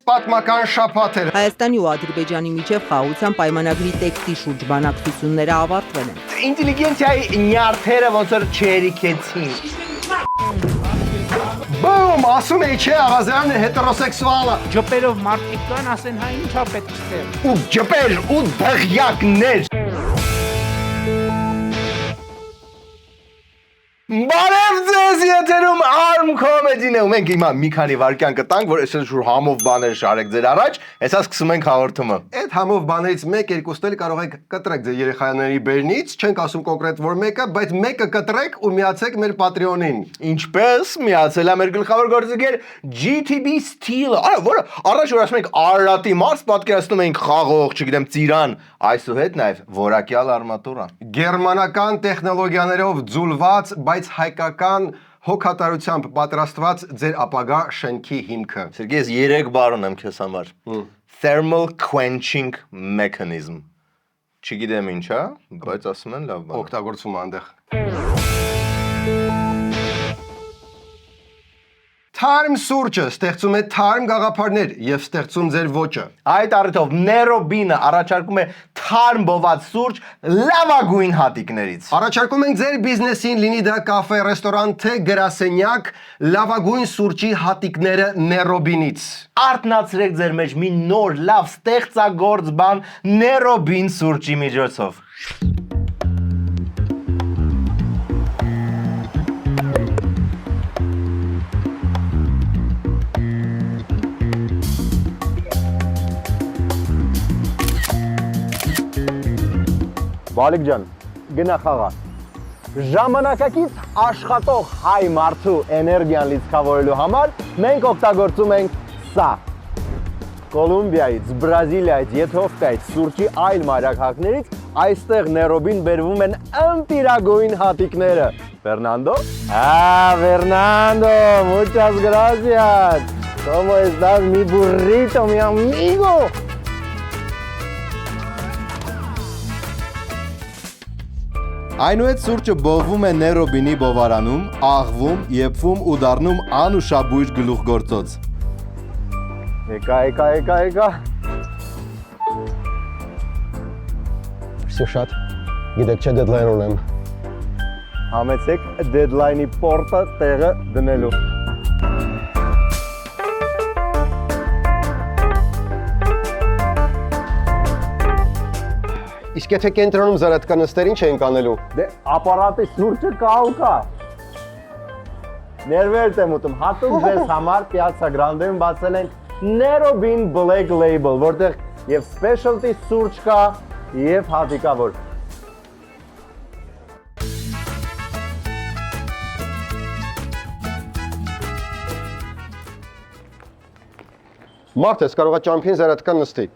պատմական շաբաթ էր։ Հայաստանի ու Ադրբեջանի միջև խաղաղության պայմանագրի տեքստի շուրջ բանակցությունները ավարտվել են։ Ինտելիգենցիայի նյարդերը ոնց որ չերիքեցին։ Բում, ասում էի չէ, Աղազյանն հետերոսեքսուալ է։ Ջոպերով մարդիկ կան, ասեն հա ինչա պետք է։ Ու ջպեր, ու դղյակներ։ Բարև ձեզ, եթերում Arm Comedy-ն է, ու մենք հիմա մի քանի վայրկյան կտանք, որ այսօր շուտ համով բաներ շարեք ձեր առաջ, հեսա սկսում ենք հաղորդումը։ Այդ համով բաներից 1-2-ն էլ կարող եք կտրեք ձեր երեխաների բերնից, չենք ասում կոնկրետ որ մեկը, բայց մեկը կտրեք ու միացեք մեր Patreon-ին։ Ինչպես միացել է մեր գլխավոր գործիքեր GTB Steel-ը, որը առաջ որ ասում ենք Արարատի մարզ պատկերացնում ենք խաղող, չգիտեմ, ծիրան, այսուհետ նաև որակյալ արմատուրա։ Գերմանական տեխնոլոգիաներով ձուլված, բայց հայկական հոգատարությամբ պատրաստված ձեր ապագա շենքի հիմքը։ Սերգեյ, ես 3 բառ ունեմ քեզ համար։ Thermal quenching mechanism։ Չգիտեմ ինչա, բայց ասում են լավ բան։ Օգտագործում այնտեղ։ Թարմ սուրճը ստեղծում է թարմ գաղափարներ եւ ստեղծում ձեր ոճը։ Այդ առիթով Ներոբինը առաջարկում է թարմ բոված սուրճ լավագույն հատիկներից։ Առաջարկում ենք ձեր բիզնեսին, լինի դա կաֆե, ռեստորան, թե գրասենյակ, լավագույն սուրճի հատիկները Ներոբինից։ Արտնացրեք ձեր մեջ մի նոր լավ ստեղծագործ բան Ներոբին սուրճի միջոցով։ Բալիկ ջան, գնա խաղա։ Ժամանակակից աշխատող հայ մարդու էներգիան լիցքավորելու համար մենք օգտագործում ենք սա։ Կոլումբիայից, Բրազիլիայից, Եթովպիայից, սուրճի այլ մայրաքաղաքներից այստեղ Ներոբին բերվում են ընտիրագույն հատիկները։ Fernando? Fernando, muchas gracias. ¿Cómo estás, mi burrito, mi amigo? Այնուհետ սուրճը բողվում է Ներոբինի բովարանում, աղվում, եփվում ու դառնում անուշաբույր գլուխգործոց։ Եկա։ Սուշատ, գիտեք չէ դեդլայն ունեմ։ Համեցեք դեդլայնի պորտը տեղը դնելու։ Իսկ եթե կենտրոնում զարատկա նստեր ինչ ենք անելու։ Դե ապարատի սուրճը կա ու կա։ Ներվերդ եմ ուտում, հատուկ ձեզ համար Piazza Grande-ում բացել ենք Nerobin Black Label, որտեղ եւ specialty սուրճ կա եւ հատիկավոր։ Մարդ ես կարող է ճամփին զարատկա նստի։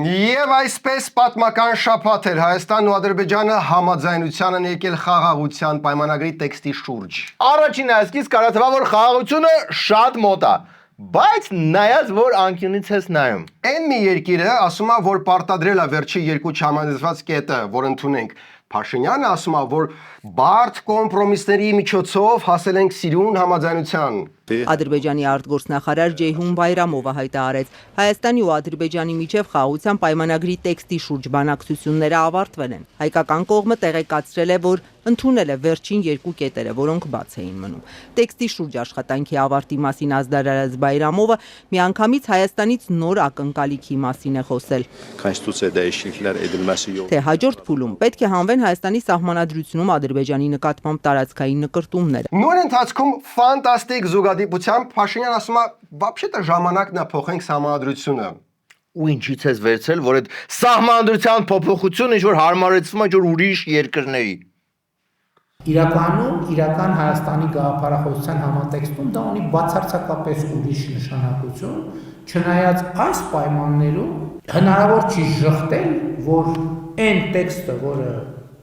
Եվ այսպես պատմական շաբաթ էր Հայաստանն ու Ադրբեջանը համաձայնության են եկել խաղաղության պայմանագրի տեքստի շուրջ։ Առաջին այսքից կարա թվա, որ խաղաղությունը շատ մոտ է, բայց նայած որ անկյունից ես նայում։ Այն մի երկիրը ասում է, որ պարտադրել է վերջի 2 չհամաձայնված կետը, որ ընդունենք։ Փաշինյանը ասում է, որ բարդ կոմպրոմիսների միջոցով հասել ենք սիրուն համաձայնության։ Ադրբեջանի արտգործնախարար Ջեյհուն Բայրամովը հայտարարեց, Հայաստանի ու Ադրբեջանի միջև խաղաղության պայմանագրի տեքստի շուրջ բանակցությունները ավարտվել են։ Հայկական կողմը տեղեկացրել է, որ ընդունել է վերջին 2 կետերը, որոնք բաց էին մնում։ Տեքստի շուրջ աշխատանքի ավարտի մասին ազդարարած Բայրամովը միանգամից Հայաստանից նոր ակնկալիքի մասին է խոսել։ Konstitusiya dəyişikliklər edilməsi yox. Թե հաջորդ փուլում պետք է հանվեն Հայաստանի սահմանադրությունում Ադրբեջանի նկատմամբ տարածքային նկրտումները։ Նույն ընթացքում ֆանտաստիկ զուգադիպությամբ Փաշինյան ասում է, «Вообще-то ժամանակն է փոխենք սահմանադրությունը»։ Ու ինչից ես վերցել, որ այդ սահմանադրության փոփոխությունը ինչ որ հարմարեցվում է ինչ-որ ուրիշ երկրների։ Իրական Հայաստանի գաղափարախոսության համատեքստում դա ունի բացարձակապես ուրիշ նշանակություն, չնայած այս պայմաններում հնարավոր չի ժխտել, որ այն տեքստը, որը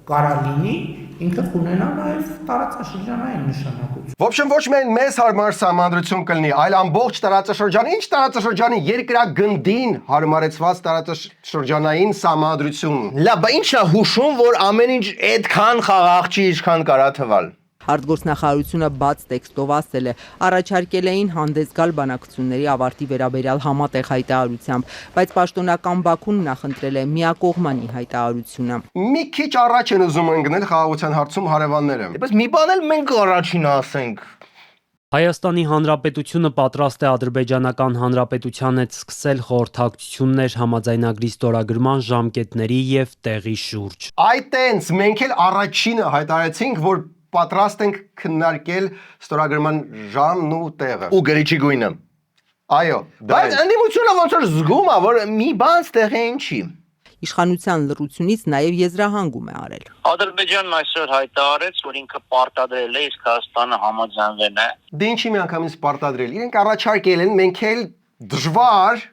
կարա լինի, ինքը կունենա նաև տարածաշրջանային նշանակություն։ В общем, ոչ միայն մեզ հարմար սահմանադրություն կլինի, այլ ամբողջ տարածաշրջանի, ինչ տարածաշրջանի երկրագնդին հարմարեցված տարածաշրջանային սահմանադրություն։ Լավ, բա ի՞նչն է հուշում, որ ամեն ինչ այդքան խաղաղ չի, ինչքան կարա թվալ։ Արտգործնախարարությունը բաց տեքստով ասել է, առաջարկել էին հանդես գալ բանակցությունների ավարտի վերաբերյալ համատեղ հայտարարությամբ, բայց պաշտոնական Բաքուն նախընտրել է միակողմանի հայտարարությունը։ Մի քիչ առաջ են ուզում ընկնել խաղաղության հարցում հարևանները։ Դեպս մի բան էլ մենք առաջին ասենք։ Հայաստանի Հանրապետությունը պատրաստ է Ադրբեջանական Հանրապետության հետ սկսել խորհրդակցություններ համաձայնագրի ստորագրման ժամկետների եւ տեղի շուրջ։ Այտենց մենք էլ առաջինը հայտարարեցինք, որ պատրաստ ենք քննարկել ստորագրման ժամն ու տեղը։ Ու գրիչի գույնը։ Այո, դա Բայց ընդդիմությունը ոնց որ զգում է, որ մի բան ստեղ է ինչի։ Իշխանության լռությունից նաև եզրահանգում է արել։ Ադրբեջանն այսօր հայտարարեց, որ ինքը պարտադրել է, իսկ Հայաստանը համաձայնվել է։ Դե ինչի միանգամից պարտադրել։ Իրենք առաջարկել են, մենք էլ դժվար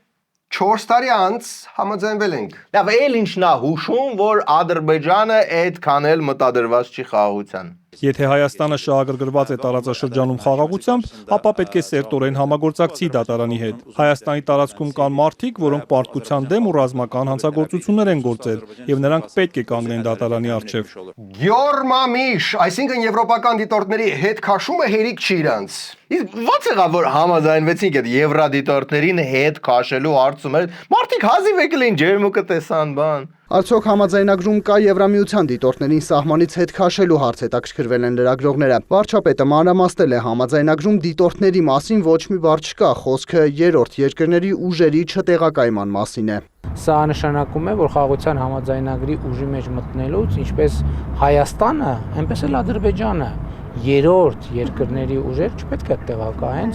4 տարի անց համաձայնվել ենք։ Լավ, էլ ինչն է հուշում, որ Ադրբեջանը այդքան էլ մտադրված չի խաղաղության։ Եթե Հայաստանը շահագրգռված է տարածաշրջանում խաղաղությամբ, ապա պետք է սերտորեն համագործակցի դատարանի հետ։ Հայաստանի տարածքում կան մարդիկ, որոնք պարտության դեմ ու ռազմական հանցագործություններ են գործել, եւ նրանք պետք է կանգնեն դատարանի առջև։ Գյորմամիշ, այսինքն եվրոպական դիտորդների հետ քաշումը հերիք չի իրանց։ Իսկ ո՞նց եղավ, որ համաձայնվեցինք այդ եվրադիտորդներին հետ քաշելու հարցում։ Մարդիկ հազիվ եկել են ջերմուկը տեսան բան։ Արդյոք համաձայնագրում կա Եվրամիության դիտորդներին սահմանից հետ քաշելու հարց հետաքրքրվել են լրագրողները։ Վարչապետը մանրամասնել է համաձայնագրում դիտորդների մասին ոչ մի բառ չկա, խոսքը երրորդ երկրների ուժերի չտեղակայման մասին է։ Սա նշանակում է, որ խաղաղության համաձայնագրի ուժի մեջ մտնելուց ինչպես Հայաստանը, այնպես էլ Ադրբեջանը երրորդ երկրների ուժեր չպետք է տեղակայեն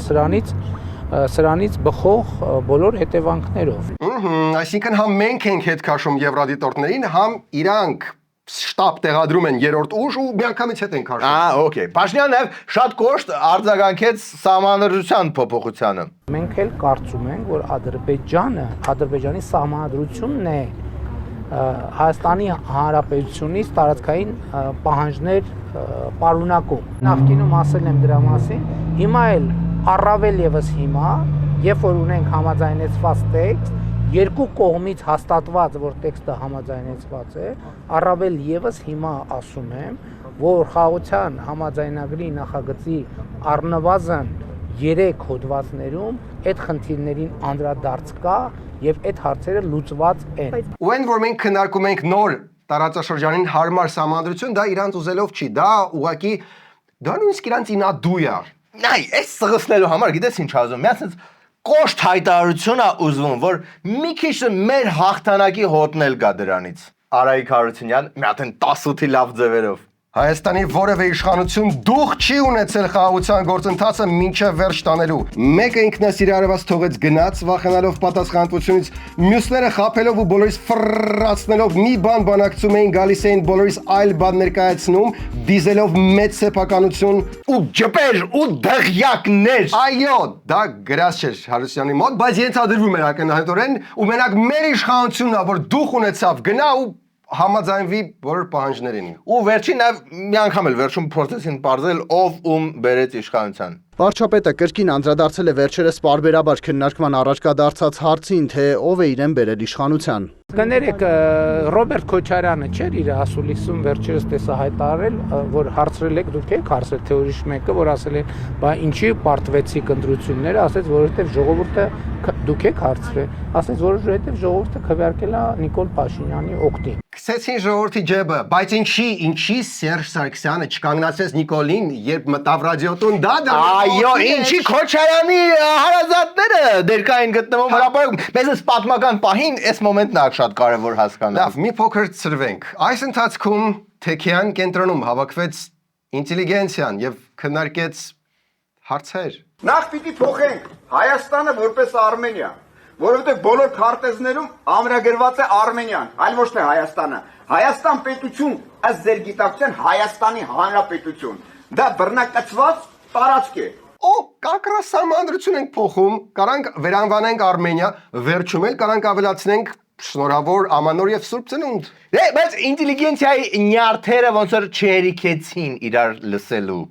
սրանից բխող բոլոր հետևանքներով։ Այսինքն համ մենք ենք հետ քաշում եվրադիտորդներին, համ իրանք շտապ տեղադրում են երրորդ ուժ ու միանգամից հետ են քաշում։ Okay։ Փաշինյանը նաև շատ կոշտ արձագանքեց սահմանադրության փոփոխությանը։ Մենք էլ կարծում ենք, որ Ադրբեջանի սահմանադրությունն է Հայաստանի Հանրապետությունից տարածքային պահանջներ պարունակում։ Նախկինում ասել եմ դրա մասին, հիմա էլ առավել եւս հիմա, երբ որ ունենք համաձայնեցված տեքստ, երկու կողմից հաստատված, որ տեքստը համաձայնեցված է, առավել եւս հիմա ասում եմ, որ խաղաղության համաձայնագրի նախագծի առնվազն 3 հոդվածներում այդ խնդիրներին անդրադարձ կա եւ այդ հարցերը լուծված են։ Ու այն որ մենք քննարկում ենք նոր տարածաշրջանին հարմար սահմանադրություն, դա իրանց ուզելով չի, դա ուղղակի դա նույնիսկ իրանց ինադու է։ Այ, այս սղսնելու համար գիտես ինչ ասում, մի ասած կոշտ հայտարարություն է ուզվում, որ մի քիչ մեր հաղթանակի հոտն էլ գա դրանից։ Արայիկ Հարությունյան, մի հատ 18-ի լավ ձևերով։ Հայաստանի որևէ իշխանություն դուխ չի ունեցել խաղաղության գործընթացը մինչև վերջ տանելու։ Մեկը ինքնասիրարված թողեց գնաց, վախենալով պատասխանատվությունից, մյուսները խաբելով ու բոլորիս ֆռռացնելով մի բան բանակցում էին, գալիս էին բոլորիս այլ բան ներկայացնում, դիզելով մեծ սեփականություն ու ջպեր ու դղյակներ։ Այո, դա գրած չէր Հարությունյանի մոտ, բայց ենթադրվում էր ակնհայտորեն ու մենակ մեր իշխանությունն է, որ դուխ ունեցավ, գնա ու համաձայնվի բոլոր պահանջներին։ Ու վերջին նաև մի անգամ էլ վերջում process-ին բարձել ով ում բերեց իշխանության։ Վարչապետը կրկին անդրադարձել է վերջերս պարբերաբար քննարկման առարկա դարձած հարցին, թե ով է իրեն բերել իշխանության։ Կներեք, Ռոբերտ Քոչարյանը չէր իր ասուլիսում վերջերս տեսա հայտարարել, որ հարցրել եք դուք եք հարցրել թե ուրիշ մեկը, որ ասել են, բա ինչի պարտվեցիք ընտրությունները, ասեց, որովհետև ժողովուրդը դուք եք հարցրել, ասեց, որովհետև ժողովուրդը քվեարկել է Նիկոլ Փաշինյանի օգտին։ Քսեցին ժողովրդի ջեբը, բայց ինչի Սերժ Սարգսյանը չկանգնացրեց Նիկոլին, երբ մտավ ռադիոտուն, դա Այո, ինչի Քոչարյանի հարազատները դերկային գտնվում հրապարակում։ Մեզ պատմական պահին այս մոմենտն է շատ կարևոր հասկանալ։ Լավ, մի փոքր ծրվենք։ Այս ընթացքում Թեքյան կենտրոնում հավաքվեց ինտելիգենցիան եւ քննարկեց հարցեր։ Նախ պիտի փոխենք Հայաստանը որպես Արմենիա, որովհետև բոլոր քարտեզներում ամրագրված է Արմենիան, այլ ոչ թե Հայաստանը։ Հայաստան պետություն, ըստ ձեր գիտակցության Հայաստանի Հանրապետություն։ Դա բռնակացված տարածք է։ Օ, կակրասահմանադրություն ենք փոխում, կարանք վերանվանենք Արմենիա, վերջում էլ կարանք ավելացնենք Շնորհավոր Ամանոր եւ Սուրբ Ծնունդ։ Բայց ինտելիգենցիայի նյարդերը ոնց որ չերիքեցին իրար լսելու։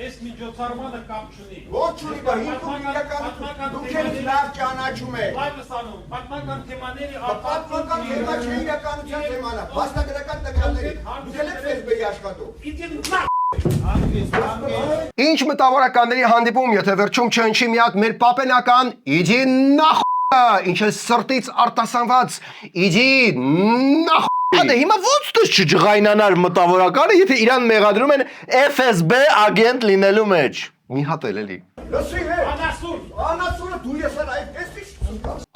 Այս միջոցառմանը կապ չունի։ Ոչ ունի, բա հիմքում իրական դուք եք լավ ճանաչում եք։ Լայվ լսանում, պատմական թեմաների Պատմական թեմա չէ, իրականության թեման է, փաստագրական տվյալների։ Դուք եք Facebook-ի աշխատող։ Ինչ մտավորականների հանդիպում, եթե վերջում չընչի մի հատ մեր պապենական իդի նախ ինչ է սրտից արտասանված իդի նախ Ադե հիմա ոնց դες չջղայնանար մտավորականը, եթե իրան մեղադրում են FSB ագենտ լինելու մեջ։ մի հատ էլի Լսի հե։ Անասուրը դու ես այդպես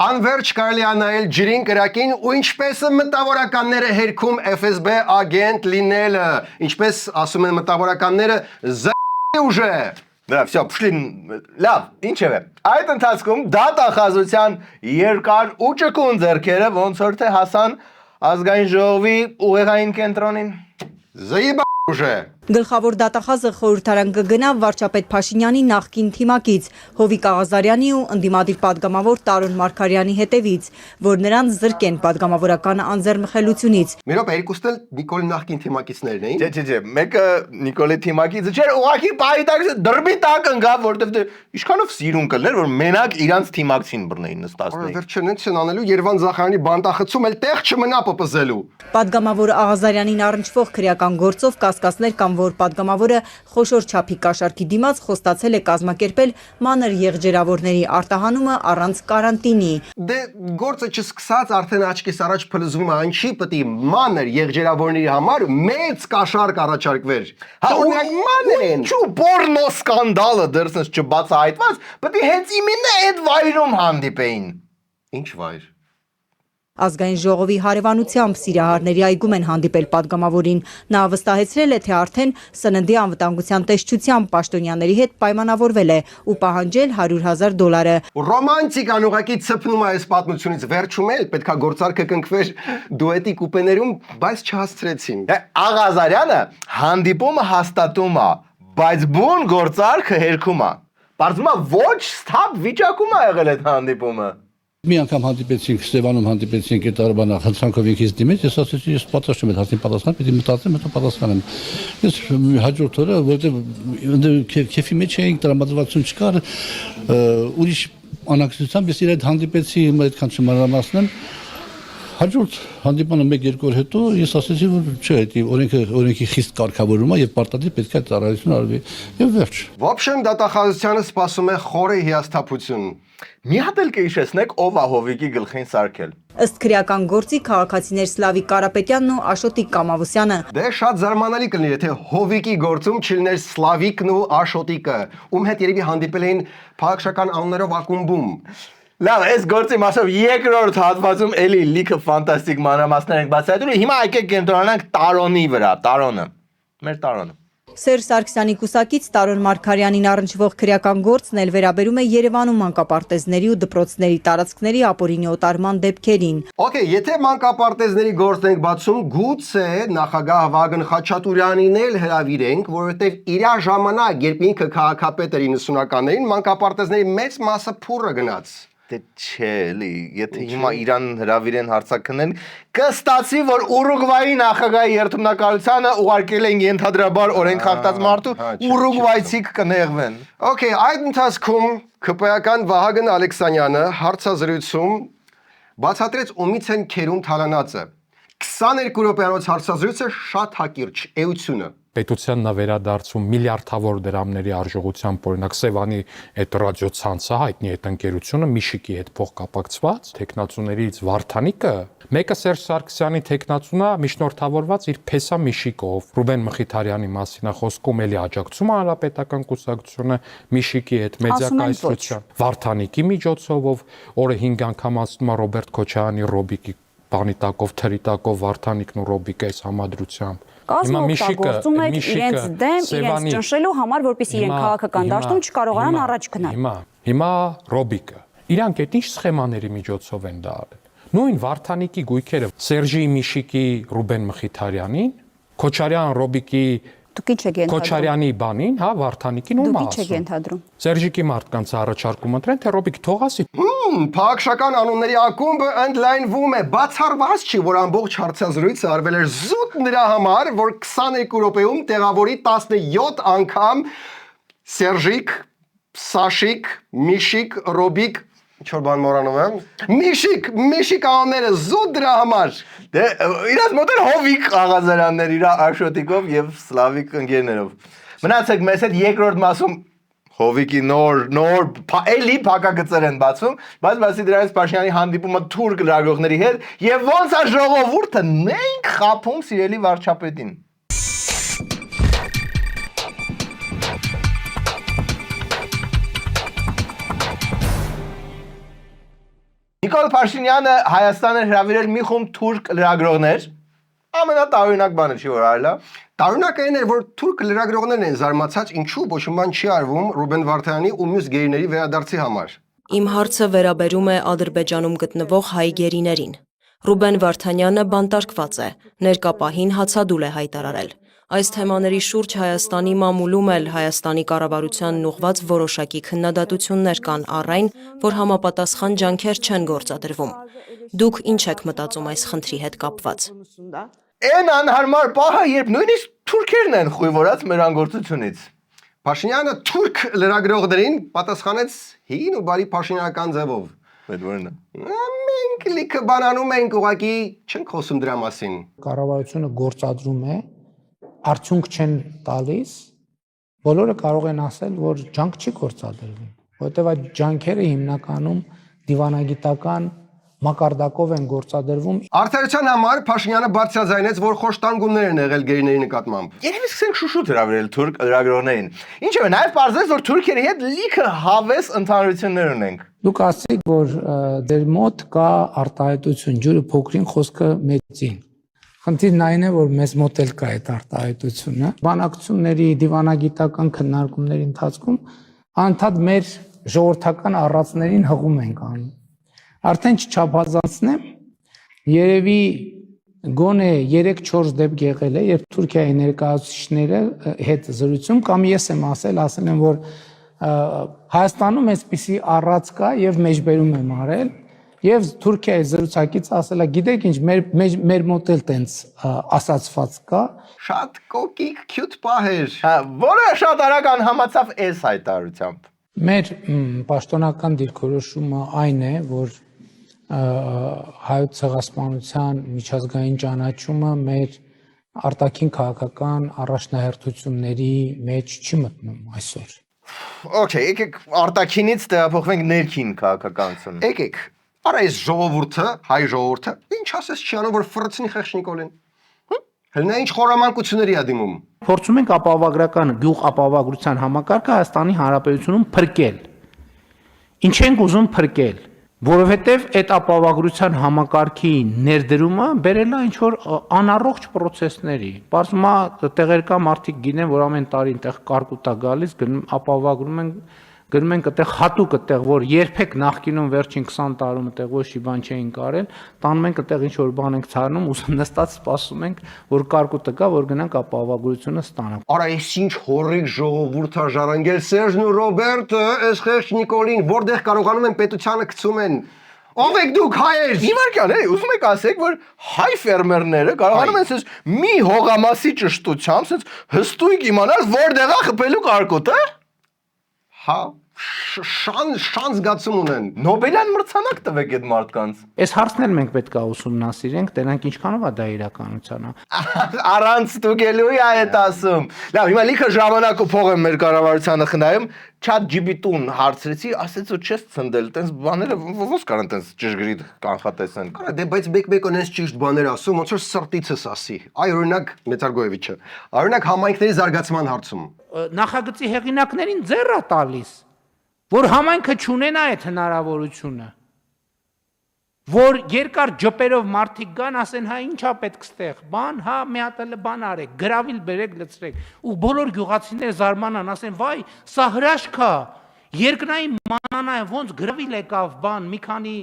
Անverջ կարելի է նայել ջրին կրակին ու ինչպես մտավորականները հերքում FSB ագենտ լինելը, ինչպես ասում են մտավորականները ուժը։ Դա всё, пошли, լավ, ինչևէ։ Այդ ընթացքում դատախազության երկար ու ճկուն ձեռքերը ոնց որ թե հասան ազգային ժողովի ուղեղային կենտրոնին։ Զայբա ուժը։ Գլխավոր դատախազը խորհրդարան կգնա վարչապետ Փաշինյանի նախկին թիմակից Հովիկ Աղազարյանի ու ընդդիմադիր պատգամավոր Տարոն Մարգարյանի հետևից, որ նրան զրկեն պատգամավորական անձեռնմխելությունից։ Մի րոպե, երկուսն էլ Նիկոլի նախկին թիմակիցներն էին։ Չէ, մեկը Նիկոլի թիմակիցը չէր, ուղղակի պահի տակ դրբի տակ ընկավ, որտեվ ինչքանով սիրուն կլներ, որ մենակ իրանց թիմակցին բռնեին նստածնեին։ Վերջին են անելու Երևան Զախարյանի բանտախցում էլ տեղ չմնա պպզելու։ Պատգամավոր Աղազարյանին առնչվող քրեական գործով կասկածներ կան, որ պատգամավորը խոշոր չափի կաշառքի դիմաց խոստացել է կազմակերպել մանր եղջերավորների արտահանումը առանց կարանտինի։ Դե գործը չսկսած արդեն աչքիս առաջ փլզվում է, ինչի պետք է մանր եղջերավորների համար մեծ կաշառք առաջարկվեր։ Օրինակ մանր են։ Չու պորնո սկանդալը դեռս չբացահայտված, պետք է հենց իմինը այդ վայրում հանդիպեին։ Ինչ վայր։ Ազգային ժողովի հարևանությամբ Սիրահարների այգում են հանդիպել պատգամավորին։ Նա վստահեցրել է, թե արդեն սննդի անվտանգության տեսչությամբ պաշտոնյաների հետ պայմանավորվել է ու պահանջել $100,000։ Ռոմանտիկան ուղղակի ցփնում է այս պատմությունից վերջում էլ պետքա գործարքը կնքվեր դուետի կուպեներում, բայց չհասցրեցին։ Աղազարյանը հանդիպումը հաստատում է, բայց բուն գործարքը հերքում է։ Պարզվում է ոչ ստապ վիճակում է եղել այդ հանդիպումը։ Մի անգամ հանդիպեցինք Ստեվանում, հանդիպեցինք այդ արբանա խնդրանքով ինքից դիմեց, ես ասեցի, ես պատրաստ եմ այդ հարցին պատասխանել, պիտի մտածեմ, հետո պատասխանեմ։ Ես հաջորդ օրը, որտեղ քեֆի մեջ էինք, տրամադրվածություն չկար, ուրիշ անակնկալությամբ ես իր հետ հանդիպեցի, հիմա այդքան չմանրամասնեմ։ Հաջորդ հանդիպանը 1-2 օր հետո ես ասեցի, որ չէ, օրենքի խիստ կարգավորում է եւ պարտադիր պետք է ծառայություն արվի եւ վերջ։ Ոբշեմ դատախազությանը սպասում է խորը հիասթափություն։ Մի հատ էլ կհիշեցնեք ով է Հովիկի գլխին սարքել։ Ըստ քրեական գործի քաղաքացիներ Սլավիկ Կարապետյանն ու Աշոտիկ Կամավոսյանը։ Դե շատ զարմանալի կլիներ, եթե Հովիկի գործում չլիներ Սլավիկն ու Աշոտիկը, ում հետ երևի հանդիպել էին փաղաքշական անուններով ակումբում։ Լավ, այս գործի մասով երկրորդ հատվածում էլի լիքը ֆանտաստիկ մանրամասներ ենք բացահայտում։ Հիմա եկեք կենտրոնանանք Տարոնի վրա, Տարոնը։ Մեր Տարոնը։ Սերժ Սարգսյանի կուսակից Տարոն Մարգարյանին առնչվող քրեական գործն էլ վերաբերում է Երևանում մանկապարտեզների ու դպրոցների տարածքների ապօրինի օտարման դեպքերին։ Okay, եթե մանկապարտեզների գործն ենք բացում, գուցե նախագահ Վագն Խաչատուրյանին էլ հրավիրենք, որովհետև իր ժամանակ, երբ ինքը քաղաքապետ էր 90-ականներին, մանկապարտեզների մեծ մասը փուռը գնաց։ Դե չէ, էլի, եթե հիմա իրան հրավիրեն հարցակնեն, կստացի, որ Ուրուգվայի նախագահի երդմնակալությանը ուղարկել են ենթադրաբար օրենք խախտած մարդու, ուրուգվայցիք կնեղվեն։ Okay, այդ ընթացքում ԿՊ-ական Վահագն Ալեքսանյանը հարցազրույցում բացատրեց ումից են քերում թալանածը։ 22 րոպեանոց հարցազրույցը շատ հակիրճ, էությունը։ Պետությանն է վերադարձում միլիարդավոր դրամների արժողությամբ, օրինակ Սևանի այդ ռադիոցանցը հայտնի այդ ընկերությունը Միշիկի հետ փոխկապակցված, տեխնացուներից Վարդանիկը, մեկը Սերժ Սարգսյանի տեխնացուն է միջնորդավորված իր Փեսա Միշիկով, Ռուբեն Մխիթարյանի մասին է խոսքում, էլի աջակցում է հանրապետական կուսակցությունը Միշիկի հետ մեդիակայսրության, Վարդանիկի միջոցով, օրը 5 անգամ ասում է Ռոբերտ Քոչարյանի Ռոբիկի բանի տակով, թրի տակով Վարդանիկն ու Ռոբիկը այս համադրությամբ Կազմը օգտագործում եք իրենց դեմ, իրենց ճնշելու համար, որպեսզի իրենք քաղաքական դաշտում չկարողանան առաջ գնալ։ Հիմա Ռոբիկը իրանք այդ ինչ սխեմաների միջոցով են դա արել։ Նույն Վարդանիկի գույքերը Սերժի Միշիկի Ռուբեն Մխիթարյանին, Քոչարյան Ռոբիկի Դուք ինչ եք ենթադրում։ Քոչարյանի բանին, հա, Վարդանիկին ում Դուք ինչ եք ասում։ ենթադրում։ Սերժիկի մարդկանց առաջարկում ընտրեն, թե Ռոբիկ թողասի։ Փակշական անունների ակումբը ընդլայնվում է, բացառված չի, որ ամբողջ հարցազրույցը արվել էր զուտ նրա համար, որ 22 րոպեում տեղավորի 17 անգամ Սերժիկ, Սաշիկ, Միշիկ, Ռոբիկ, ինչ-որ բան մոռանում եմ, Միշիկ անունները զուտ դրա համար։ Դե իրաց մոտ էր Հովիկ Աղազարյաններ իր Աշոտիկով եւ Սլավիկ ընկերներով։ Մնացեք մեզ հետ երկրորդ մասում Հովիկի նոր էլի փակագծեր են բացում, բայց բացի դրանից Փաշինյանի հանդիպումը թուրք լրագրողների հետ եւ ոնց է ժողովուրդը նենք խափում սիրելի վարչապետին։ Նիկոլ Փաշինյանը Հայաստանը հրավիրել մի խումբ թուրք լրագրողներ, ամենատարօրինակ բանը չի որ արել, Տարօրինակը այն էր, որ թուրք լրագրողներն են զարմացած ինչու ոչ մի բան չի արվում Ռուբեն Վարդանյանի ու մյուս գերիների վերադարձի համար։ Իմ հարցը վերաբերում է Ադրբեջանում գտնվող հայ գերիներին։ Ռուբեն Վարդանյանը բանտարկված է, ներկա պահին հացադուլ է հայտարարել։ Այս թեմաների շուրջ Հայաստանի մամուլում էլ Հայաստանի կառավարությանն ուղղված որոշակի քննադատություններ կան առ այն, որ համապատասխան ջանքեր չեն գործադրվում։ Դուք ինչ եք մտածում այս խնդրի հետ կապված։ Այն անհարմար պահը, երբ նույնիսկ թուրքերն են խույվորած մեր անգործությունից։ Փաշինյանը թուրք լրագրողներին պատասխանեց հին ու բարի փաշինյանական ձևով։ Այդ որն է։ Մենք լիքը բանանում ենք, ուղղակի չենք խոսում դրա մասին։ Կառավարությունը գործադրում է, արդյունք չեն տալիս, բոլորը կարող են ասել, որ ջանք չի գործադրվում, որովհետև այդ ջանքերը հիմնականում դիվանագիտական մակարդակով են գործադրվում։ Արդարության համար Փաշինյանը բարձրաձայնեց, որ խոշտանգումներ են եղել գերիների նկատմամբ։ Երևի սկսենք շուշուտ հրավիրել թուրք լրագրողներին։ Ինչևէ, նաև պարզեց, որ թուրքերի հետ լիքը հավես ընդհանրություններ ունենք։ Դուք ասացիք, որ դեր մոտ կա արտահայտություն, ջուրը փոքրին, խոսքը մեծին։ Խնդիրն այն է, որ մեզ մոտ էլ կա այդ արտահայտությունը։ Բանակցությունների դիվանագիտական քննարկումների ընթացքում անդադ մեր ժողովրդական առածներին հղում ենք անում։ Արդեն չչափազանցնեմ, երևի գոնե 3-4 դեպք եղել է, երբ Թուրքիայի ներկայացուցիչները հետ զրույցում կամ ես եմ ասել եմ, որ Հայաստանում այսպիսի առած կա եւ մեջբերում եմ արել եւ Թուրքիայի զրուցակից ասելա, գիտեք ինչ, մեր մոտ էլ տենց ասացված կա։ Շատ կոկիկ քյութ պահեր, որը շատ արագ անհամացավ այս հայտարարությամբ։ Մեր պաշտոնական դիրքորոշումը այն է, որ հայոց ցեղասպանության միջազգային ճանաչումը մեր արտաքին քաղաքական առաջնահերթությունների մեջ չի մտնում այսօր։ Okay, եկեք արտաքինից տեղափոխվենք ներքին քաղաքականություն։ Եկեք, արա այս ժողովուրդը, հայ ժողովուրդը, ինչ ասես չի անում, որ ֆրծնի խեղճ Նիկոլեն։ Հենց ինչ խորամանկությունների է դիմում։ Փորձում ենք ապահովագրական գյուղ ապահովագրության համակարգը Հայաստանի Հանրապետությունում փրկել։ Ինչ ենք ուզում փրկել, որովհետև այդ ապահովագրության համակարգի ներդրումը բերել է ինչ-որ անառողջ process-ների։ Բարձում է տեղերկա մարդիկ գինեն, որ ամեն տարի այնտեղ կարկուտ է գալիս, ապահովագրում են, գնում են այդտեղ հատուկ այդտեղ, որ երբեք նախկինում վերջին 20 տարում այդտեղ ոչ մի բան չէին կարել, տանում ենք այդտեղ ինչ-որ բան ենք ցարնում, ուսում նստած սպասում ենք, որ կարկուտը գա, որ գնանք ապահովագրությունը ստանանք։ Արա այս ինչ հորիկ ժողովուրդ է ժառանգել Սերժն ու Ռոբերտը, այս խեղճ Նիկոլին, որտեղ կարողանում են պետությանը գցում են։ Ով եք դուք հայեր։ Իվարկյան, ուզում եք ասեք, որ հայ ֆերմերները կարողանում են ասես մի հողամասի ճշտությամբ, ասես հստույկ իմանալ որտեղ է խփելու կարկուտը։ Հա, շան զգացում ունեն։ Նոբելյան մրցանակ տվեք այդ մարդկանց։ Այս հարցն էլ մենք պետք է ուսումնասիրենք, տենանք ինչքանով է դա իրականությանը։ Առանց ստուգելու է այդ ասում։ Լավ, հիմա լիքը ժամանակ ու փող եմ մեր կառավարությանը խնայում, ChatGPT-ուն հարցրեցի, ասեց որ չես ցնդել, տենց բաները ոնց կարան տենց ճշգրիտ կանխատեսեն։ Կարա դե բայց մեկ-մեկ ունես ճիշտ բաներ ասում, ոնց որ սրտիցս ասի։ Այ օրինակ Մեծարգոևիչը, օրինակ համայնքների զարգացման հարցում։ Նախագծի հեղինակներին ձեռ է տալիս, որ համայնքը չունենա այդ հնարավորությունը, որ երկար ջպերով մարդիկ գան, ասեն, հա ինչա պետք ստեղ, բան, հա մի հատ էլ բան արեք, գրավիլ բերեք, լցրեք, ու բոլոր գյուղացիները զարմանան, ասեն, վայ, սա հրաշք է, երկնային մանանա է, ոնց գրավիլ եկավ, բան, մի քանի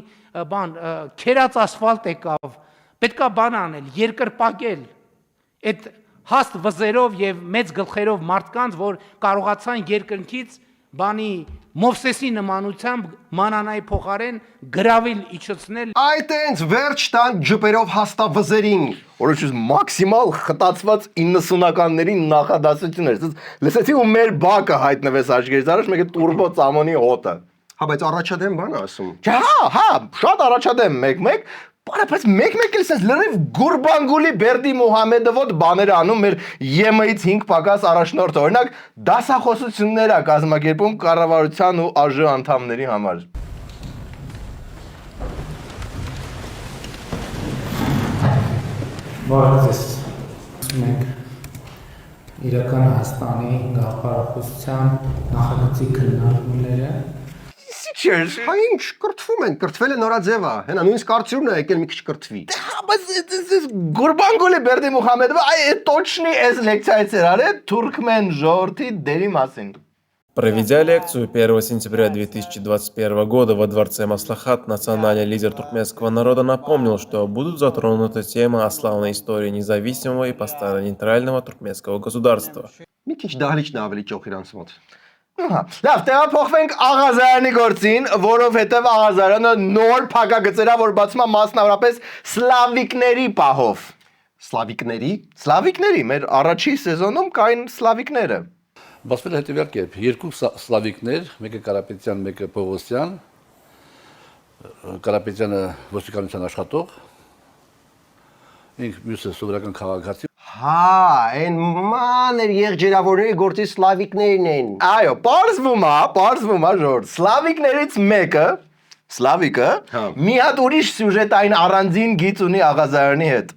բան, քերած ասֆալտ եկավ, պետքա բան անել, երկրպագել, այդ հաստ վզերով եւ մեծ գլխերով մարդկանց, որ կարողացան երկնքից բանի Մովսեսի նմանությամբ մանանայի փոխարեն գրավել իջեցնել։ Այդ այնց վերջ տան ջպերով հաստավզերին։ Որոշ մաքսիմալ խտացված 90-ականների նախադասություն էր։ Լսեցի ու մեր բակը հայտնվեց աչքերից առաջ, մեկը տուրբո ծամոնի հոտը։ Հա, բայց առաջադեմ բան ասում։ Հա, շատ առաջադեմ մեկ-մեկ, բայց մեկ-մեկ էլ sense լրիվ Գուրբանգուլի Բերդի Մուհամեդովոտ բաներ անում մեր ԵՄ-ից 5 պակաս առաջնորդ օրինակ դասախոսություններ է կազմակերպում կառավարության ու ԱԺ անդամների համար։ Բարև մենք իրական Հայաստանի գաղափարախոսության նախագծի քննարկումները Հա ինչ, կրթվում են, կրթվել է նորաձևա, հենա նույնիսկ արդյունքն է եկել մի քիչ կրթվի։ Բայց Գուրբանգուլի Բերդի Մուհամեդովը այդ точно այս լեկցիայից էր արել թուրքմեն ժողովրդի դերի մասին։ Проведя лекцию 1 сентября 2021 года во Дворце Маслахат, национальный лидер туркменского народа напомнил, что будут затронуты темы о славной истории независимого и постоянно нейтрального туркменского государства. Մի քիչ դահլիճն ավելի ճոխ իրանց մոտ։ Լավ, տեղափոխվենք Աղազարյանի գործին, որովհետև Աղազարյանը նոր փակագծերա, որ բացում է մասնավորապես սլավիկների պահով։ Սլավիկների, մեր առաջի սեզոնում կային սլավիկները։ Բացվել է հետևյալ կերպ, երկու սլավիկներ, մեկը Կարապետյան, մեկը Պողոսյան, Կարապետյանը ոստիկանության աշխատող, ինքը մյուսը սովորական քաղաքացի։ Հա, այն մանր եղջերավորների գործի սլավիկներն են։ Այո, պարզվում է ժողովուրդ, սլավիկներից մեկը, սլավիկը, մի հատ ուրիշ սյուժետային առանձին գիծ ունի Աղազարյանի հետ։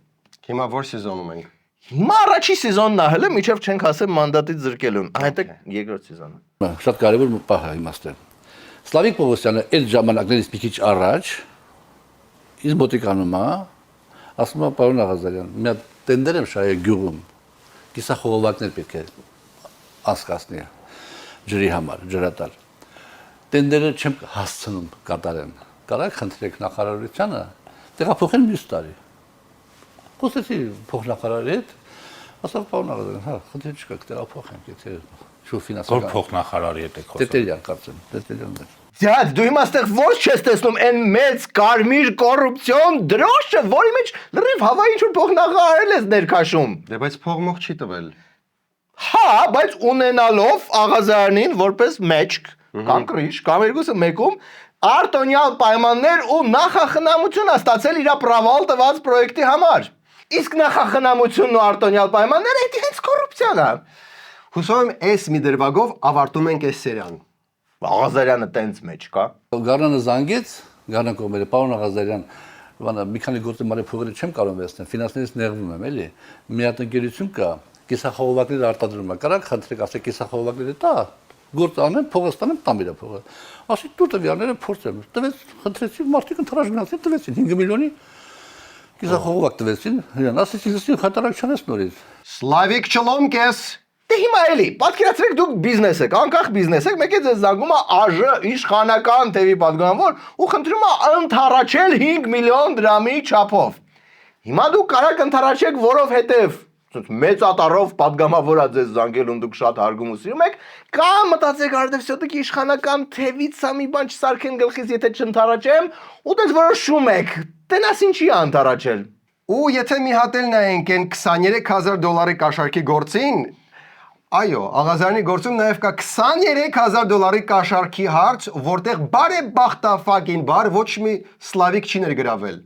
Հիմա որ սեզոնում ենք։ Հիմա առաջի սեզոնն է հələ, միջև չենք հասել մանդատից զրկելուն, այնտեղ երկրորդ սեզոնը։ Շատ կարևոր պահ է իմաստը։ Սլավիկ Պողոսյանը այդ ժամանակներից մի քիչ առաջ ինձ մոտիկանում է, ասում է պարոն Աղազարյան, մի հատ տենդեր եմ շահել գյուղում, կիսախողովակներ պետք է անցկացնի ջրի համար, ջրատար։ Տենդերը չեմ հասցնում կատարեն։ Կարա՞ք խնդրեք նախարարությանը տեղափոխեն մյուս տարի։ Խոսեցի փոխնախարարի հետ, ասավ պարոն Աղազարյան, հա, խնդիր չկա, տեղափոխենք, եթե շուտ ֆինանսական։ Որ փոխնախարարի հետ եք խոսում։ Տետերյան կարծեմ, Տետերյանն է։ Դե դու իմաստեղ ոչ չես տեսնում այն մեծ կարմիր կոռուպցիոն դրոշը, որի մեջ լրիվ հավայի ինչ-որ փոխնախարարել ես ներքաշում։ Դե բայց փողմող չի տվել։ Հա, բայց ունենալով Աղազարյանին որպես մեջք, կամ կրիչ, կամ երկուսը մեկում արտոնյալ պայմաններ ու նախախնամություն ստացել իր պրավալ տված պրոյեկտի համար։ Իսկ նախախնամությունն ու արտոնյալ պայմանները դա հենց կոռուպցիան է։ Հուսով եմ այս մի դրվագով ավարտում ենք այս սերիան։ Աղազարյանը տենց մեջ կա։ Գառանը զանգեց, Գառան կողմերը, պարոն Աղազարյան, բանը մի քանի գործը մարի փողերը չեմ կարող վերցնել, ֆինանսներից նեղվում եմ, էլի։ Մի հատ ընկերություն կա, կիսախողովակներ արտադրում է։ Կարա՞ք խնդրեք, ասեք կիսախողովակները տա, գործ անեմ, փողը ստանեմ, տամ իրա փողը։ Ասի դու տվյալները փորձեմ։ Տվեց, խնդրեցի, մարդիկ ընտրаж գնացին, տվեցին 5 միլիոնի կիսախողովակ տվեցին։ Իրան ասեցի, լսի, խատարակ չանես նորից։ Սլավիկ չլոմկես։ Դե հիմա էլի, պատկերացրեք դուք բիզնես եք, անկախ բիզնես եք, մեկը ձեզ զանգում է ԱԺ իշխանական թևի պատգամավոր ու խնդրում է ընդառաջել 5 միլիոն դրամի չափով։ Հիմա դուք կարաք ընդառաջեք, որովհետև մեծ ատարով պատգամավորա ձեզ զանգելուն դուք շատ հարգում ու սիրում եք, կամ մտածեք արդյոք սյոտիկ իշխանական թևից սա մի բան չսարքեն գլխից, եթե չընդառաջեմ, ու դες որոշում եք, տենաս ինչի է ընդառաջել։ Ու եթե մի հատ էլ նայենք այն $23,000 կաշառքի գործին, այո, Աղազարյանի գործում նաև կա $23,000 կաշառքի հարց, որտեղ բարեբախտաֆակին բար ոչ մի սլավիկ չի ներգրավել։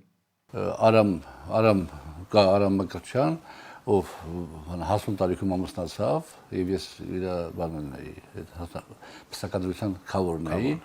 Արամ Մկրտչյան, ով հասուն տարիքում ամուսնացավ, եւ ես իր բանն էի, պսակադրության քավորն էի։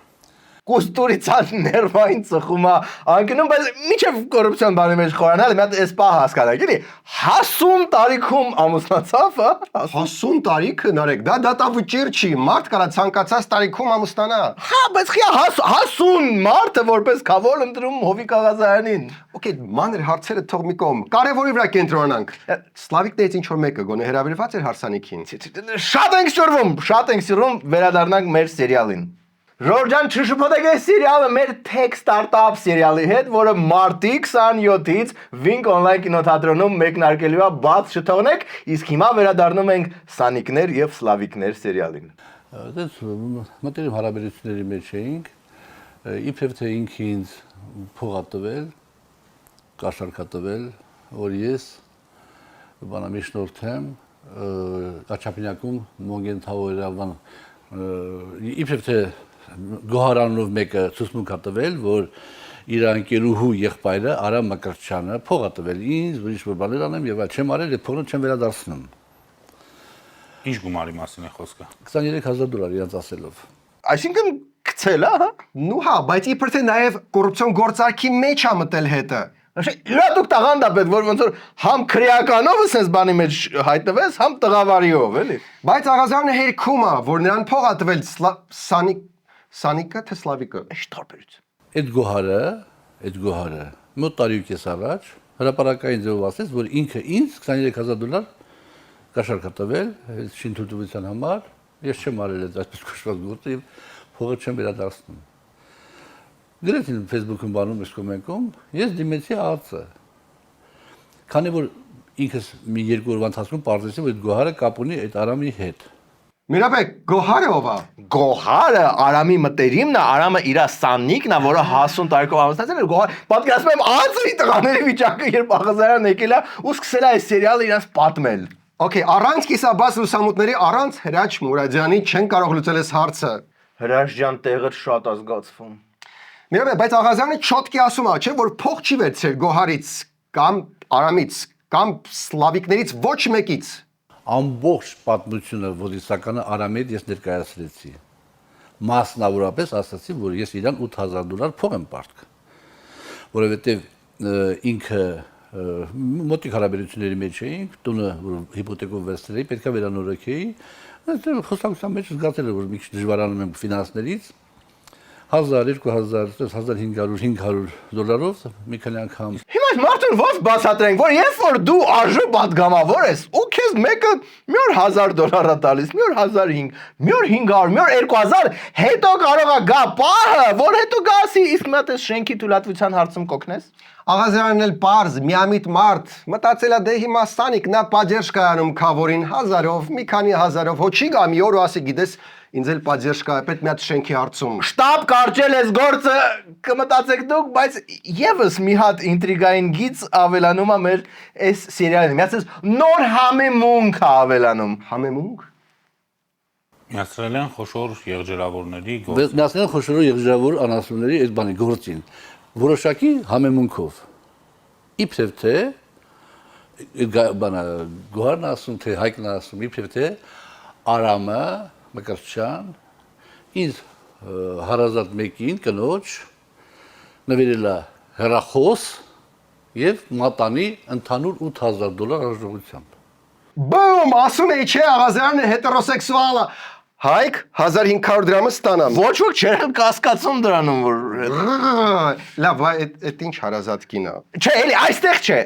Կուստուրիցան ներվային ծխումա անկնում, բայց միջև կոռուպցիոն բանի մեջ խորանալ, մի հատ էս պահ հասկանանք, էլի, հասուն տարիքում ամուսնացավ, հա? Հասուն տարիքը նարեկ, դա դատավճիռ չի, մարդ կարա ցանկացած տարիքում ամուսնանա։ Հա, բայց խիա հասուն մարդը որպես քավոր ընտրում Հովիկ Աղազարյանին։ Okay, մանր հարցերը թող մի կողմ։ Կարևորի վրա կենտրոնանանք։ Սլավիկներից ինչ որ մեկը գոնե հրավիրված էր հարսանիքին։ Շատ ենք սիրում, վերադառնանք մեր սերիալին։ Ժորժան չշփոթեք այս սերիալը մեր Tech Startup սերիալի հետ, որը մարտի 27-ից Wink Online կինոթատրոնում մեկնարկելու է, բաց չթողնեք, իսկ հիմա վերադառնում ենք Սանիկներ եւ Սլավիկներ սերիալին։ Դες մտերիմ հարաբերությունների մեջ էինք, իբրև թե ինքը ինձ փող ա տվել, կաշառք ա տվել, որ ես բանամիջնորդ եմ, Աչափինյակում Մոնգեն Թավոյրավան իբրև թե Գոհարանով մեկը ցուցմունք ա տվել, որ իր անկերուհու եղբայրը Արամ Մկրտչյանը փող ա տվել ինձ, ուրիշ որ բաներ անեմ եւ այլ չեմ արել, այդ փողը չեմ վերադարձնում։ Ինչ գումարի մասին է խոսքը։ $23000 իրենց ասելով։ Այսինքն գցել է, հա։ Նու հա, բայց իբր թե նաև կոռուպցիոն գործարքի մեջ ա մտել հետը։ Իրա դուք տաղանդապետ, որ ոնց որ համ քրեականով sense բանի մեջ հայտնվես, համ տղավարիով, էլի։ Բայց Աղազարյանը հերքում է, որ նրան փող ա տվել Սանիկը թե Սլավիկը։ Ինչ տարբերություն։ Այդ գոհարը մոտ տարի ու կես առաջ հրապարակային ձևով ասեց, որ ինքը ինձ $23000 կաշառք ա տվել շինթույլտվության համար, ես չեմ արել այդ այսպես կոչված գործը եւ փողը չեմ վերադարձնում։ Գրեցին Facebook-ում բանում ես կոմենտում, ես դիմեցի ԱԱՑ-ը։ Քանի որ ինքս մի երկու օրվա ընթացքում պարզեցի, որ այդ գոհարը կապ ունի այդ Արամի հետ։ Միրաբեկ, Գոհարը ով է։ Գոհարը Արամի մտերիմն է, Արամը իր Սանիկն է, որը 50 տարեկով ամուսնացել է, Գոհար, պատկերացնում եմ ԱԱՑ-ի տղաների վիճակը, երբ Աղազարյանն եկել է ու սկսել է այս սերիալը իրաց պատմել։ Okay, առանց կիսաբաց լուսամուտների, առանց Հրաչ Մուրադյանի չեն կարող լուծել այս հարցը։ Հրաչ ջան տեղը շատ ազգացվում։ Միրաբե, բայց Աղազարյանը չոտքի ասում է, չէ, որ փող չի վերցրել Գոհարից կամ Արամից կամ Սլավիկներից ոչ մեկից։ Ամբողջ պատմությունը ոդիսականը Արամեդ ես ներկայացրեցի։ Մասնավորապես ասացի, որ ես իրան $8000 փող եմ պարտք։ Որովհետև ինքը մոտիկ հարաբերությունների մեջ էինք, տունը որ հիպոթեկով վերցրել էի, պետք է վերանորոգեի։ Այստեղ խոսակցության մեջ զգացել եմ, որ մի քիչ դժվարանում եմ ֆինանսներից։ 1000, 2000, 500 $500 մի քանի անգամ։ Հիմա մարդուն ո՞նց բացատրենք, որ երբ որ դու արժե պատգամավոր ես, ու քեզ մեկը մի օր $1000 ա տալիս, մի օր 1500, մի օր 500, մի օր 2000, հետո կարող է գա պահը, որ հետո գասի, իսկ մա տես շենքի թույլատվության հարցում կօգնես։ Աղազարյանն էլ պարզ, միամիտ մարդ, մտածել է դե հիմա Սանիկն է պատժեր կայանում քավորին 1000-ով, մի քանի հազարով, հո չի գա մի օր ու ասի գիտես ինձ էլ պատժեր կա, պետք մի հատ շենքի հարցում։ Շտաբ կարճել ես գործը, կմտածեք դուք, բայց եւս մի հատ ինտրիգային գիծ ավելանում է մեր այս սերիալին։ Միացած նոր համեմունք է ավելանում։ Համեմունք։ Միացրել են խոշոր եղջերավորների գործ։ Միացրել են խոշոր եղջերավոր անասունների այդ բանի գործին։ Որոշակի համեմունքով։ Իբրև թե բանը Գոհարն ասում թե Հայկն ասում, իբրև թե Արամը Մկրտչյան ինձ հարազատ մեկին կնոջ նվիրել է հեռախոս եւ մատանի ընդհանուր $8000 արժողությամբ։ Բում, ասում էի չէ, Աղազարյանը հետերոսեքսուալ է։ Հայկ 1500 դրամը ստանամ։ Ոչ ոք չէր կասկածում դրանում, որ լավ, այդ ինչ հարազատ կին է։ Չէ, էլի այստեղ չէ։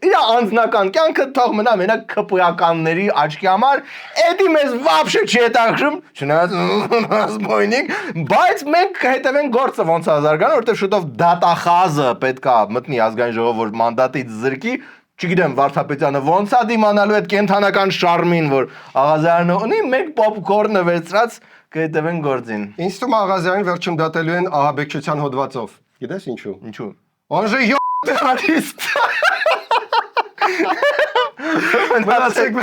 Իր անձնական կյանքը թող մնա մենակ ԿՊ-ականների աչքի համար, էդի մեզ վաբշե չի հետաքրում, չնայած զբոյնիկ, բայց մենք կհետևենք գործը ոնց է զարգանում, որտեղ շուտով դատախազը պետքա մտնի ազգային ժողով, որ մանդատից զրկի։ Չգիտեմ Վարդապետյանը ոնց է դիմանալու այդ կենթանական շարմին, որ Աղազարյանը ունի մեկ պոպկորնը վերցրած կհետևեն գործին։ Ինձ թվում է Աղազարյանը վերջում դատելու են ահաբեկչության հոդվածով։ Գիտես ինչու։ Ինչու։ Он же террорист։ Մնացեք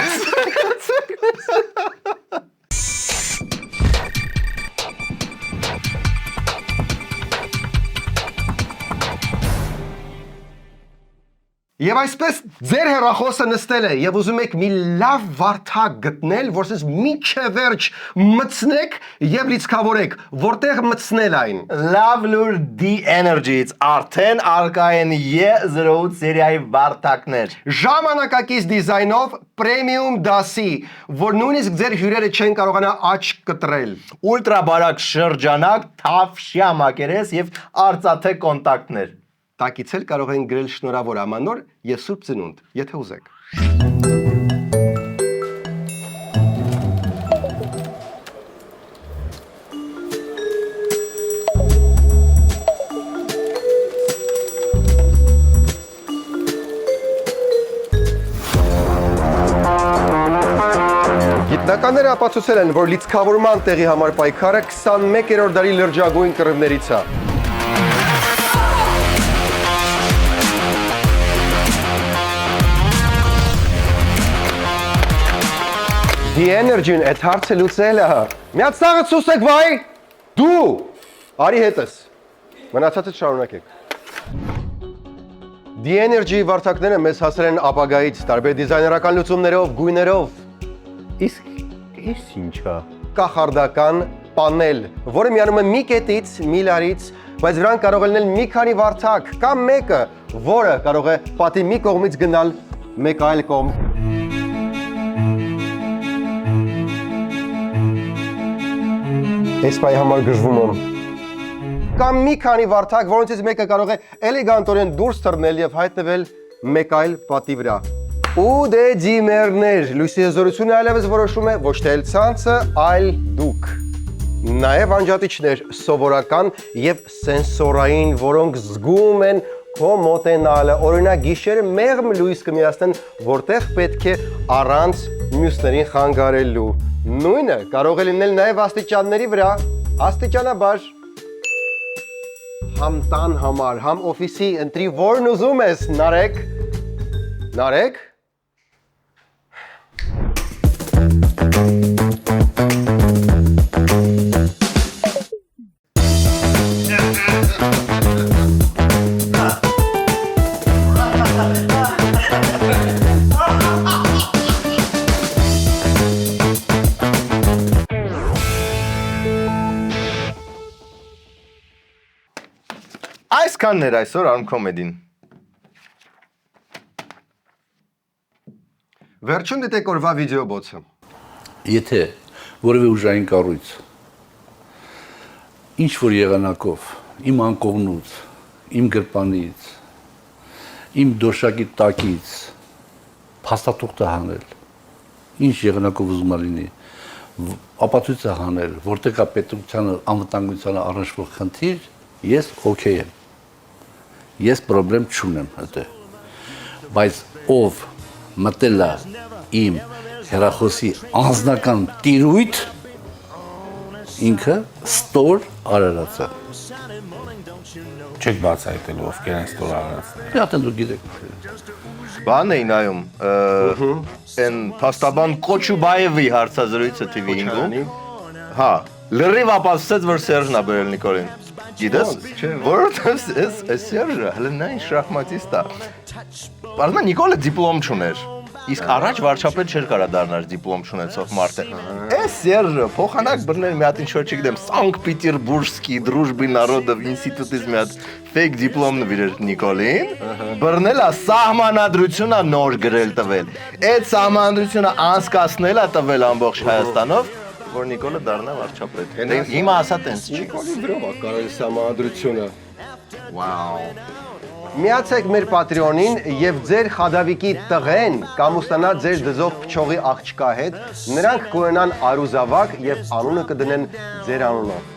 Եվ այսպես ձեր հեռախոսը նստել է եւ ուզում եք մի լավ վարդակ գտնել, որ ասես միջը վերջ մտցնեք եւ լիցքավորեք, որտեղ մտցնել այն։ Love Lure D-Energy-ից արդեն արկա են E08 սերիայի վարդակներ։ Ժամանակակից դիզայնով պրեմիում դասի, որ նույնիսկ ձեր հյուրերը չեն կարողանա աչք կտրել։ Ուլտրա բարակ շրջանակ, թավշյա մակերես եւ արծաթե կոնտակտներ։ Տակից էլ կարող են գրել շնորհավոր ամանոր եւ սուրբ ծնունդ, եթե ուզեք։ Գիտնականները ապացուցել են, որ լիցքավորման տեղի համար պայքարը 21-րդ դարի լրջագույն կռիվներից է։ The Energy-ն այդ հարցը լուծել է։ Միած սաղը ցուսեք վայ։ Դու արի հետս։ Մնացածը շարունակեք։ The Energy վարդակները մեզ հասել են ապագայից, տարբեր դիզայներական լուծումներով, գույներով։ Իսկ ինչա։ Կախարդական պանել, որը միանում է մի կետից, մի լարից, բայց վրան կարող է լինել մի քանի վարդակ, կամ մեկը, որը կարող է պատի մի կողմից գնալ մեկ այլ կողմ։ Այս պայի համար գժվում եմ։ Կամ մի քանի վարդակ, որոնցից մեկը կարող է էլեգանտորեն դուրս թռնել եւ հայտնվել մեկ այլ պատի վրա։ Ու դե դիմերներ, լույսի հզորությունը այլևս որոշում է ոչ թե ցանցը, այլ դուք։ Նաեւ անջատիչներ սովորական եւ սենսորային, որոնք զգում են քո մոտենալը, օրինակ գիշերը մեղմ լույս կմիացնեն, որտեղ պետք է առանց մյուսներին խանգարելու։ Նույնը կարող է լինել նաեւ աստիճանների վրա, աստիճանաբար։ Համ տան համար, համ օֆիսի, ընտրի որն ուզում ես, նարեկ։ Նարեկ։ Այսքանն էր այսօր Arm Comedy-ն։ Վերջում դիտեք օրվա վիդեոբոցը։ Եթե որևէ ուժային կառույց ինչ որ եղանակով իմ անկողնուց, իմ գրպանից, իմ դոշակի տակից փաստաթուղթ հանել, ինչ եղանակով ուզում լինի, ապացույց հանել, որտեղ կա պետությանը անվտանգությանը առնչվող խնդիր, ես օքեյ եմ։ Ես պրոբլեմ չունեմ հետո։ Բայց ով մտել է իմ հեռախոսի անձնական տիրույթ, ինքը ստոր արարած է։ Չեք բացահայտելու ովքեր են ստոր արարածները։ Դե ատեն դու գիտեք։ Բան էի նայում, այն փաստաբան Կոչուբաևի հարցազրույցը TV-ին։ Հա, լրիվ ապացուցեց, որ Սերժն է բերել Նիկոլին։ Գիտես, որովհետև այս Սերժը հլնային շախմատիստ է։ Բարձրا Նիկոլը դիպլոմ չուներ։ Իսկ առաջ վարչապետ չէր կարա դառնար դիպլոմ չունեցող մարդը։ Այս Սերժը փոխանակ բռնել մի հատ ինչ-որ չգիտեմ, Սանկտ Պետերբուրգսկի Дружбы народов ինստիտուտից մի հատ ֆեյք դիպլոմ նվիրել Նիկոլին, բռնել է սահմանադրությունը նոր գրել տվել։ Այդ սահմանադրությունը անցկացնել է տվել ամբողջ Հայաստանով, որ Նիկոլը դառնա վարչապետ։ Հիմա ասա տենց չի։ Նիկոլի վրով է կարելի սահմանադրությունը։ Վաու։ Միացեք մեր Patreon-ին եւ ձեր խադավիկի տղեն կամ ուստանա ձեր դզով փչողի աղջկա հետ, նրանք կունենան արուզավակ եւ անունը կդնեն ձեր անունով։